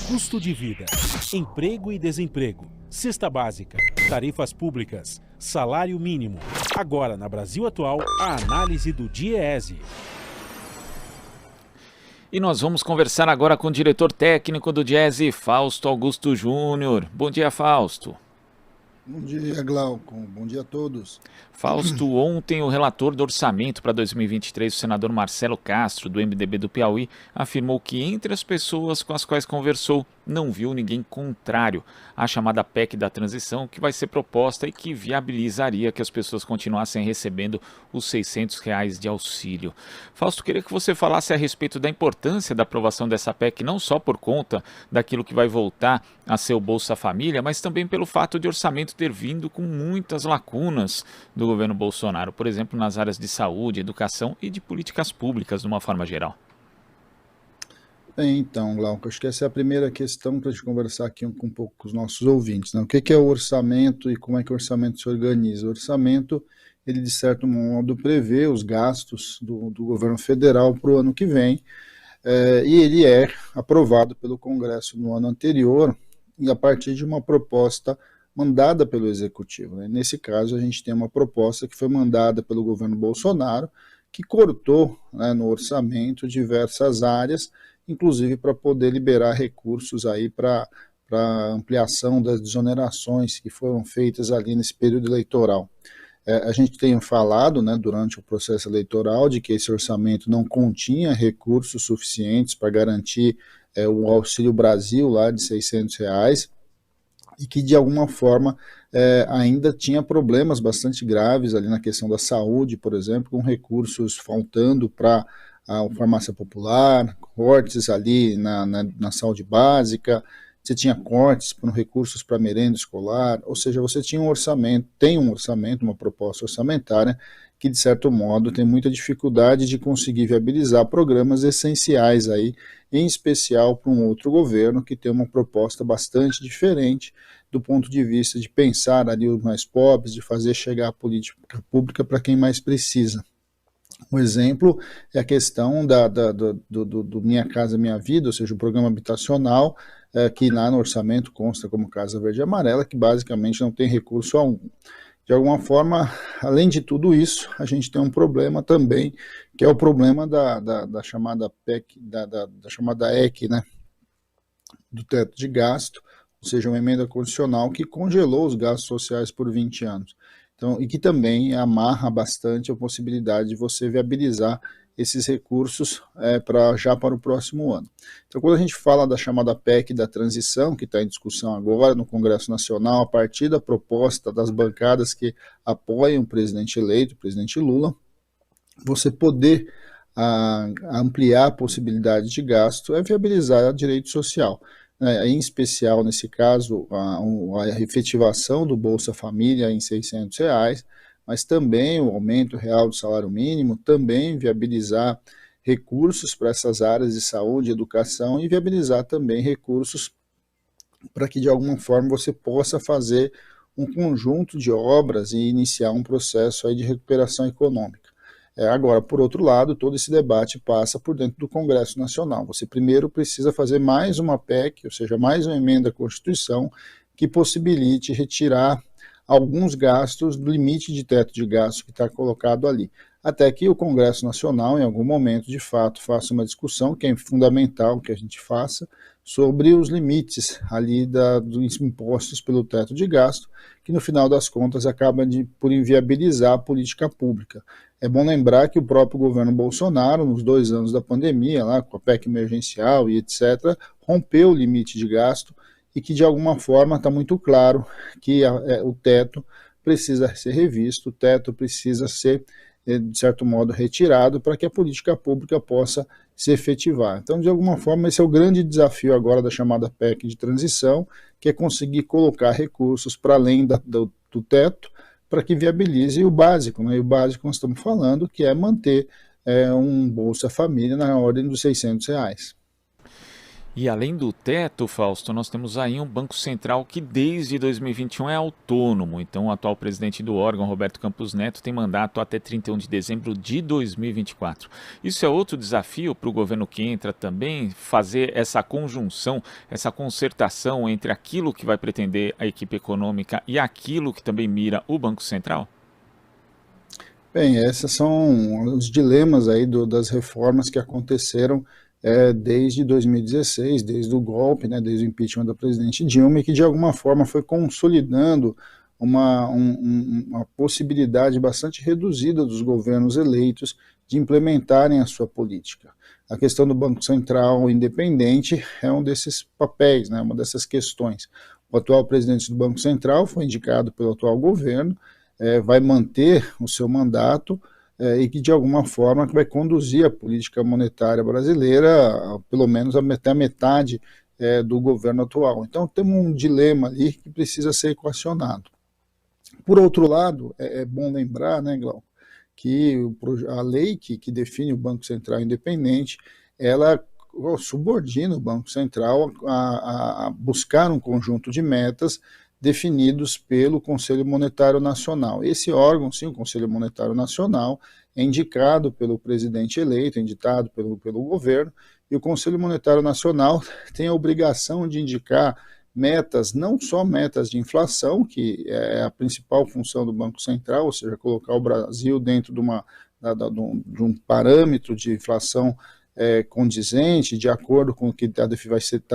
Custo de vida, emprego e desemprego, cesta básica, tarifas públicas, salário mínimo. Agora, na Brasil Atual, a análise do DIEESE. E nós vamos conversar agora com o diretor técnico do DIEESE, Fausto Augusto Júnior. Bom dia, Fausto. Bom dia, Glauco. Bom dia a todos. Fausto, ontem o relator do orçamento para 2023, o senador Marcelo Castro, do MDB do Piauí, afirmou que entre as pessoas com as quais conversou, não viu ninguém contrário à chamada PEC da transição, que vai ser proposta e que viabilizaria que as pessoas continuassem recebendo os R$ 600 de auxílio. Fausto, queria que você falasse a respeito da importância da aprovação dessa PEC, não só por conta daquilo que vai voltar a ser o Bolsa Família, mas também pelo fato de orçamento ter vindo com muitas lacunas do governo Bolsonaro, por exemplo, nas áreas de saúde, educação e de políticas públicas, de uma forma geral. Bem, então, Glauco, acho que essa é a primeira questão para a gente conversar aqui um pouco com os nossos ouvintes, né? O que é o orçamento e como é que o orçamento se organiza? O orçamento, ele de certo modo prevê os gastos do governo federal para o ano que vem, e ele é aprovado pelo Congresso no ano anterior e a partir de uma proposta mandada pelo Executivo, né? Nesse caso, a gente tem uma proposta que foi mandada pelo governo Bolsonaro, que cortou, né, no orçamento diversas áreas, inclusive para poder liberar recursos aí para ampliação das desonerações que foram feitas ali nesse período eleitoral. A gente tem falado, né, durante o processo eleitoral de que esse orçamento não continha recursos suficientes para garantir o Auxílio Brasil lá de R$ 600, e que de alguma forma ainda tinha problemas bastante graves ali na questão da saúde, por exemplo, com recursos faltando para a farmácia popular, cortes ali na saúde básica, você tinha cortes com recursos para merenda escolar, ou seja, você tinha tem um orçamento, uma proposta orçamentária que, de certo modo, tem muita dificuldade de conseguir viabilizar programas essenciais aí, em especial para um outro governo que tem uma proposta bastante diferente do ponto de vista de pensar ali os mais pobres, de fazer chegar a política pública para quem mais precisa. Um exemplo é a questão do Minha Casa Minha Vida, ou seja, o programa habitacional, que lá no orçamento consta como Casa Verde e Amarela, que basicamente não tem recurso algum. De alguma forma, além de tudo isso, a gente tem um problema também, que é o problema da chamada PEC, da chamada EC, né, do teto de gasto, ou seja, uma emenda condicional que congelou os gastos sociais por 20 anos. Então, e que também amarra bastante a possibilidade de você viabilizar esses recursos já para o próximo ano. Então, quando a gente fala da chamada PEC da transição, que está em discussão agora no Congresso Nacional, a partir da proposta das bancadas que apoiam o presidente eleito, o presidente Lula, você poder ampliar a possibilidade de gasto é viabilizar o direito social. Em especial, nesse caso, a efetivação do Bolsa Família em R$ 600, mas também o aumento real do salário mínimo, também viabilizar recursos para essas áreas de saúde e educação e viabilizar também recursos para que, de alguma forma, você possa fazer um conjunto de obras e iniciar um processo aí de recuperação econômica. Agora, por outro lado, todo esse debate passa por dentro do Congresso Nacional. Você primeiro precisa fazer mais uma PEC, ou seja, mais uma emenda à Constituição, que possibilite retirar alguns gastos do limite de teto de gasto que está colocado ali. Até que o Congresso Nacional, em algum momento, de fato, faça uma discussão, que é fundamental que a gente faça, sobre os limites ali dos impostos pelo teto de gasto, que no final das contas acaba por inviabilizar a política pública. É bom lembrar que o próprio governo Bolsonaro, nos 2 anos da pandemia, lá com a PEC emergencial e etc., rompeu o limite de gasto e que, de alguma forma, está muito claro que o teto precisa ser revisto, o teto precisa ser, de certo modo, retirado para que a política pública possa se efetivar. Então, de alguma forma, esse é o grande desafio agora da chamada PEC de transição, que é conseguir colocar recursos para além do teto, para que viabilize o básico, né? E o básico que nós estamos falando, que é manter um Bolsa Família na ordem dos R$ 600. E além do teto, Fausto, nós temos aí um Banco Central que desde 2021 é autônomo. Então, o atual presidente do órgão, Roberto Campos Neto, tem mandato até 31 de dezembro de 2024. Isso é outro desafio para o governo que entra também, fazer essa conjunção, essa concertação entre aquilo que vai pretender a equipe econômica e aquilo que também mira o Banco Central? Bem, esses são os dilemas aí das reformas que aconteceram desde 2016, desde o golpe, né, desde o impeachment da presidente Dilma, e que de alguma forma foi consolidando uma possibilidade bastante reduzida dos governos eleitos de implementarem a sua política. A questão do Banco Central independente é um desses papéis, né, uma dessas questões. O atual presidente do Banco Central foi indicado pelo atual governo, vai manter o seu mandato e que de alguma forma vai conduzir a política monetária brasileira, pelo menos até a metade do governo atual. Então temos um dilema ali que precisa ser equacionado. Por outro lado, é bom lembrar, né, Glauco, que a lei que define o Banco Central independente, ela subordina o Banco Central a buscar um conjunto de metas definidos pelo Conselho Monetário Nacional. Esse órgão, sim, o Conselho Monetário Nacional, é indicado pelo presidente eleito, indicado pelo governo, e o Conselho Monetário Nacional tem a obrigação de indicar metas, não só metas de inflação, que é a principal função do Banco Central, ou seja, colocar o Brasil dentro de um parâmetro de inflação condizente, de acordo com o que está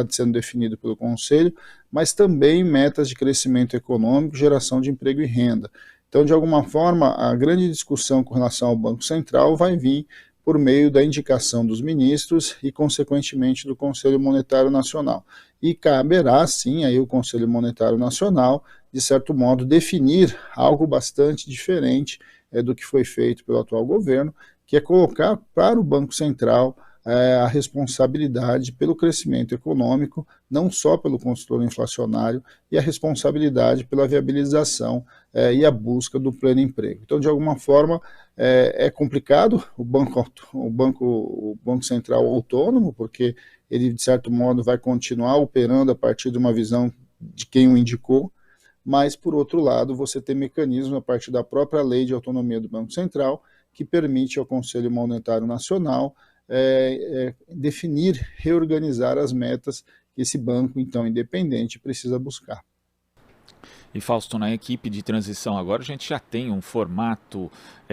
sendo definido pelo Conselho, mas também metas de crescimento econômico, geração de emprego e renda. Então, de alguma forma, a grande discussão com relação ao Banco Central vai vir por meio da indicação dos ministros e, consequentemente, do Conselho Monetário Nacional. E caberá, sim, aí o Conselho Monetário Nacional, de certo modo, definir algo bastante diferente do que foi feito pelo atual governo, que é colocar para o Banco Central a responsabilidade pelo crescimento econômico, não só pelo controle inflacionário, e a responsabilidade pela viabilização e a busca do pleno emprego. Então, de alguma forma, é complicado o Banco Central autônomo, porque ele, de certo modo, vai continuar operando a partir de uma visão de quem o indicou, mas, por outro lado, você tem mecanismos a partir da própria lei de autonomia do Banco Central, que permite ao Conselho Monetário Nacional definir, reorganizar as metas que esse banco, então, independente, precisa buscar. E Fausto, na equipe de transição agora a gente já tem um formato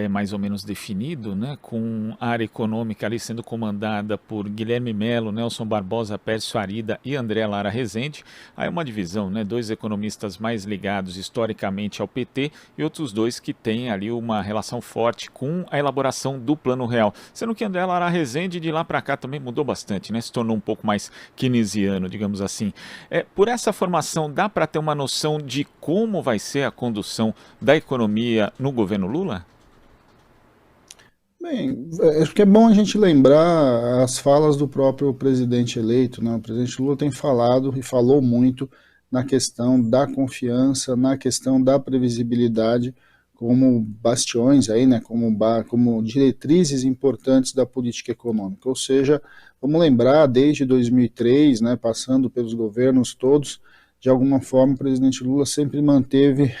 mais ou menos definido, né, com a área econômica ali sendo comandada por Guilherme Melo, Nelson Barbosa, Pércio Arida e André Lara Rezende. Aí uma divisão, né, dois economistas mais ligados historicamente ao PT e outros dois que têm ali uma relação forte com a elaboração do Plano Real. Sendo que André Lara Rezende de lá para cá também mudou bastante, né, se tornou um pouco mais keynesiano, digamos assim. Por essa formação dá para ter uma noção de como vai ser a condução da economia no governo Lula? Bem, acho que é bom a gente lembrar as falas do próprio presidente eleito, né? O presidente Lula tem falado e falou muito na questão da confiança, na questão da previsibilidade, como bastiões aí, né? Como diretrizes importantes da política econômica. Ou seja, vamos lembrar, desde 2003, né, passando pelos governos todos, de alguma forma o presidente Lula sempre manteve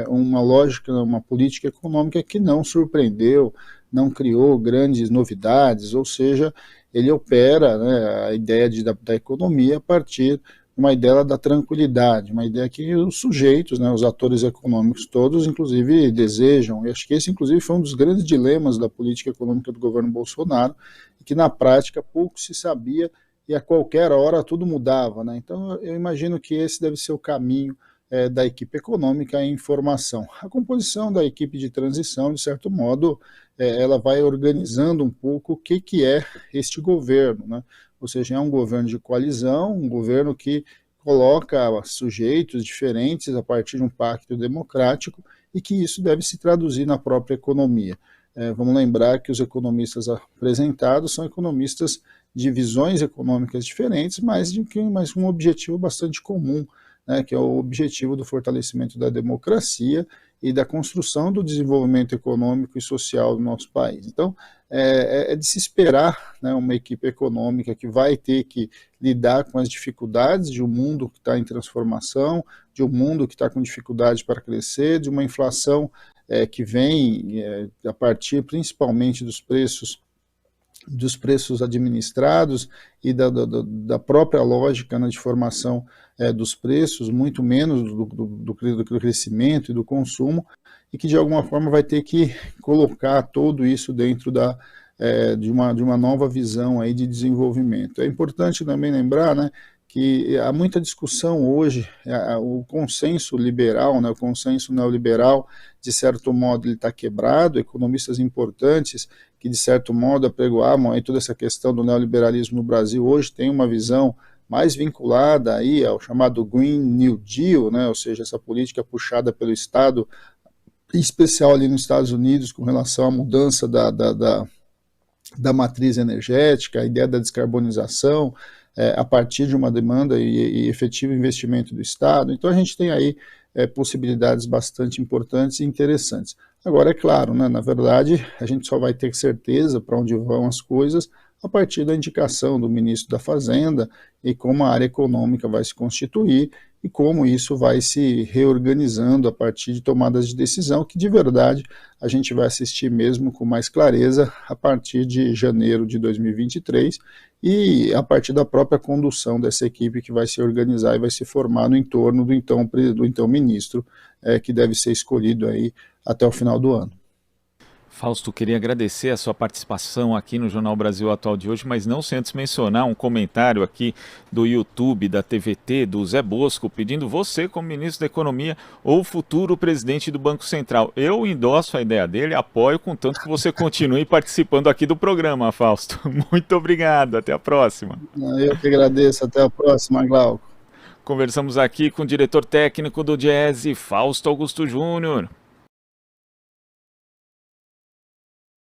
uma lógica, uma política econômica que não surpreendeu, não criou grandes novidades, ou seja, ele opera, né, a ideia da economia a partir de uma ideia da tranquilidade, uma ideia que os sujeitos, né, os atores econômicos todos, inclusive, desejam, e acho que esse, inclusive, foi um dos grandes dilemas da política econômica do governo Bolsonaro, e que, na prática, pouco se sabia, e a qualquer hora tudo mudava, né? Então, eu imagino que esse deve ser o caminho da equipe econômica em formação. A composição da equipe de transição, de certo modo, ela vai organizando um pouco o que é este governo, né? Ou seja, é um governo de coalizão, um governo que coloca sujeitos diferentes a partir de um pacto democrático e que isso deve se traduzir na própria economia. Vamos lembrar que os economistas apresentados são economistas de visões econômicas diferentes, mas com um objetivo bastante comum, né, que é o objetivo do fortalecimento da democracia e da construção do desenvolvimento econômico e social do nosso país. Então, é de se esperar, né, uma equipe econômica que vai ter que lidar com as dificuldades de um mundo que está em transformação, de um mundo que está com dificuldade para crescer, de uma inflação que vem a partir principalmente dos preços administrados e da própria lógica, né, de formação dos preços, muito menos do crescimento e do consumo, e que de alguma forma vai ter que colocar tudo isso dentro de uma nova visão aí de desenvolvimento. É importante também lembrar, né, que há muita discussão hoje, o consenso liberal, né, o consenso neoliberal, de certo modo, ele está quebrado. Economistas importantes que, de certo modo, apregoavam aí toda essa questão do neoliberalismo no Brasil, hoje tem uma visão mais vinculada aí ao chamado Green New Deal, né, ou seja, essa política puxada pelo Estado, em especial ali nos Estados Unidos, com relação à mudança da matriz energética, a ideia da descarbonização, a partir de uma demanda e efetivo investimento do Estado. Então a gente tem aí possibilidades bastante importantes e interessantes. Agora, é claro, né, na verdade, a gente só vai ter certeza para onde vão as coisas a partir da indicação do ministro da Fazenda e como a área econômica vai se constituir e como isso vai se reorganizando a partir de tomadas de decisão, que de verdade a gente vai assistir mesmo com mais clareza a partir de janeiro de 2023 e a partir da própria condução dessa equipe que vai se organizar e vai se formar no entorno do então ministro, que deve ser escolhido aí até o final do ano. Fausto, queria agradecer a sua participação aqui no Jornal Brasil Atual de hoje, mas não sem antes mencionar um comentário aqui do YouTube, da TVT, do Zé Bosco, pedindo você como ministro da Economia ou futuro presidente do Banco Central. Eu endosso a ideia dele, apoio, contanto que você continue participando aqui do programa, Fausto. Muito obrigado, até a próxima. Eu que agradeço, até a próxima, Glauco. Conversamos aqui com o diretor técnico do Diese, Fausto Augusto Júnior.